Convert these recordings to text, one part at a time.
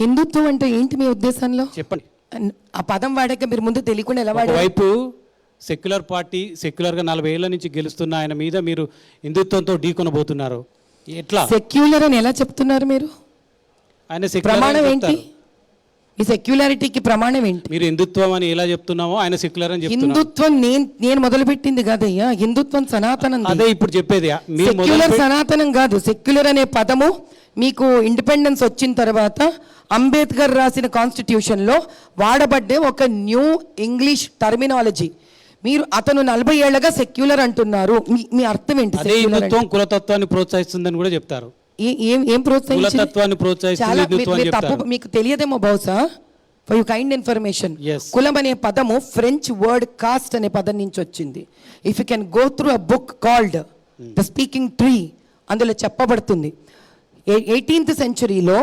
హిందుత్వం అంటే ఏంటి మీ ఉద్దేశంలో? చెప్పండి. ఆ పదం వాడాక మీరు ముందు తెలియకుండా ఎలా వాడారు? వైపు సెక్యులర్ పార్టీ, సెక్యులర్గా 40 ఏళ్ల నుంచి గెలుస్తున్న ఆయన మీద మీరు హిందుత్వంతో ఢీకొనబోతున్నారు. ఎట్లా సెక్యులర్ అని ఎలా చెప్తున్నారు మీరు? ఆయన ప్రమాణం ఏంటి? ఈ సెక్యులారిటీకి ప్రమాణం ఏంటి? మీరు హిందుత్వం అని ఎలా చెప్తున్నామో ఆయన సెక్యులర్ అని చెప్తున్నారు. హిందుత్వం నేను మొదలుపెట్టింది కాదయ్యా, హిందుత్వం సనాతనం. అదే ఇప్పుడు చెప్పేది. సెక్యులర్ సనాతనం కాదు. సెక్యులర్ అనే పదము మీకు ఇండిపెండెన్స్ వచ్చిన తర్వాత అంబేద్కర్ రాసిన కాన్స్టిట్యూషన్లో వాడబడ్డే ఒక న్యూ ఇంగ్లీష్ టర్మినాలజీ. మీరు అతను 40 ఏళ్లుగా సెక్యులర్ అంటున్నారు, మీ అర్థం ఏంటి? హిందుత్వం కులతత్వాన్ని ప్రోత్సహిస్తుందని కూడా చెప్తారు. ఏం ప్రోత్సహించారు? తప్పు మీకు తెలియదేమో బహుశా. ఫర్ యూ కైండ్ ఇన్ఫర్మేషన్, కులం అనే పదము ఫ్రెంచ్ వర్డ్ కాస్ట్ అనే పదం నుంచి వచ్చింది. If you can go through a book called the speaking tree, అందులో చెప్పబడుతుంది 18th సెంచరీలో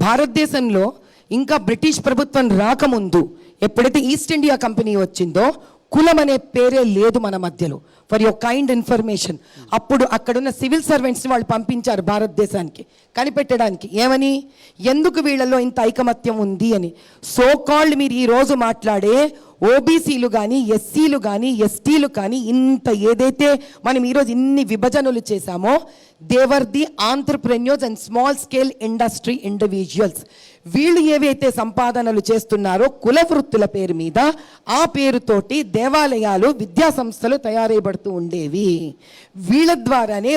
భారతదేశంలో ఇంకా బ్రిటిష్ ప్రభుత్వం రాకముందు ఎప్పుడైతే ఈస్ట్ ఇండియా కంపెనీ వచ్చిందో కులం అనే పేరే లేదు మన మధ్యలో. ఫర్ యువర్ కైండ్ ఇన్ఫర్మేషన్, అప్పుడు అక్కడున్న సివిల్ సర్వెంట్స్ని వాళ్ళు పంపించారు భారతదేశానికి కనిపెట్టడానికి. ఏమని? ఎందుకు వీళ్ళలో ఇంత ఐకమత్యం ఉంది అని. సో కాల్డ్ మీరు ఈరోజు మాట్లాడే ఓబీసీలు కానీ, ఎస్సీలు కానీ, ఎస్టీలు కానీ, ఇంత ఏదైతే మనం ఈరోజు ఇన్ని విభజనలు చేశామో, they are the entrepreneurs and small scale industry individuals. వీళ్ళు ఏవైతే సంపాదనలు చేస్తున్నారో కుల వృత్తుల పేరు మీద, ఆ పేరుతోటి దేవాలయాలు, విద్యా సంస్థలు తయారైబడుతూ ఉండేవి. వీళ్ళ ద్వారానే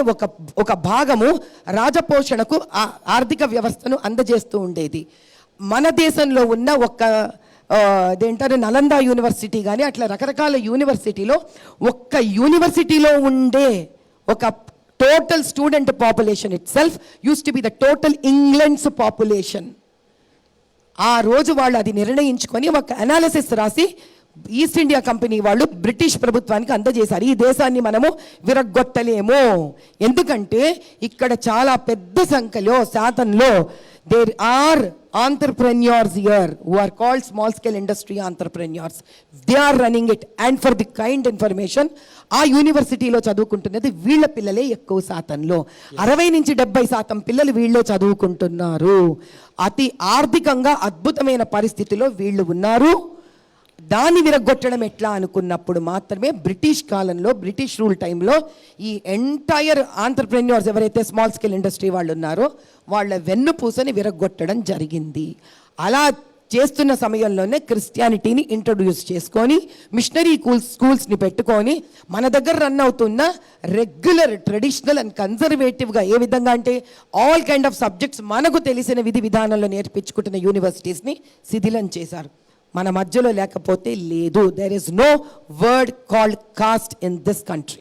ఒక భాగము రాజపోషణకు ఆర్థిక వ్యవస్థను అందజేస్తూ ఉండేది. మన దేశంలో ఉన్న అదేంటారు నలంద యూనివర్సిటీ కానీ అట్లా రకరకాల యూనివర్సిటీలో ఒక్క యూనివర్సిటీలో ఉండే ఒక total student population it self use to be the total England's population. ఆ రోజు వాళ్ళు అది నిర్ణయించుకొని ఒక అనాలిసిస్ రాసి ఈస్ట్ ఇండియా కంపెనీ వాళ్ళు బ్రిటిష్ ప్రభుత్వానికి అందజేశారు. ఈ దేశాన్ని మనము విరగొట్టలేము, ఎందుకంటే ఇక్కడ చాలా పెద్ద సంఖ్యలో శాతంలో there are entrepreneurs here who are called small scale industry entrepreneurs. They are running it, and for the kind information, ఆ యూనివర్సిటీలో చదువుకుంటున్నది వీళ్ళ పిల్లలే ఎక్కువ శాతంలో. 60 నుంచి 70% పిల్లలు వీళ్ళే చదువుకుంటున్నారు. అతి ఆర్థికంగా అద్భుతమైన పరిస్థితిలో వీళ్ళు ఉన్నారు. దాన్ని విరగొట్టడం ఎట్లా అనుకున్నప్పుడు మాత్రమే బ్రిటిష్ కాలంలో, బ్రిటిష్ రూల్ టైంలో ఈ ఎంటైర్ ఆంటర్ప్రెన్యూర్స్ ఎవరైతే స్మాల్ స్కేల్ ఇండస్ట్రీ వాళ్ళు ఉన్నారో వాళ్ళ వెన్నుపూసని విరగొట్టడం జరిగింది. అలా చేస్తున్న సమయంలోనే క్రిస్టియానిటీని ఇంట్రడ్యూస్ చేసుకొని, మిషనరీ స్కూల్స్ని పెట్టుకొని, మన దగ్గర రన్ అవుతున్న రెగ్యులర్ ట్రెడిషనల్ అండ్ కన్జర్వేటివ్గా ఏ విధంగా అంటే ఆల్ కైండ్ ఆఫ్ సబ్జెక్ట్స్ మనకు తెలిసిన విధి విధానంలో నేర్పించుకుంటున్న యూనివర్సిటీస్ని శిథిలం చేశారు. మన మధ్యలో లేకపోతే లేదు. There is no word called caste in this country.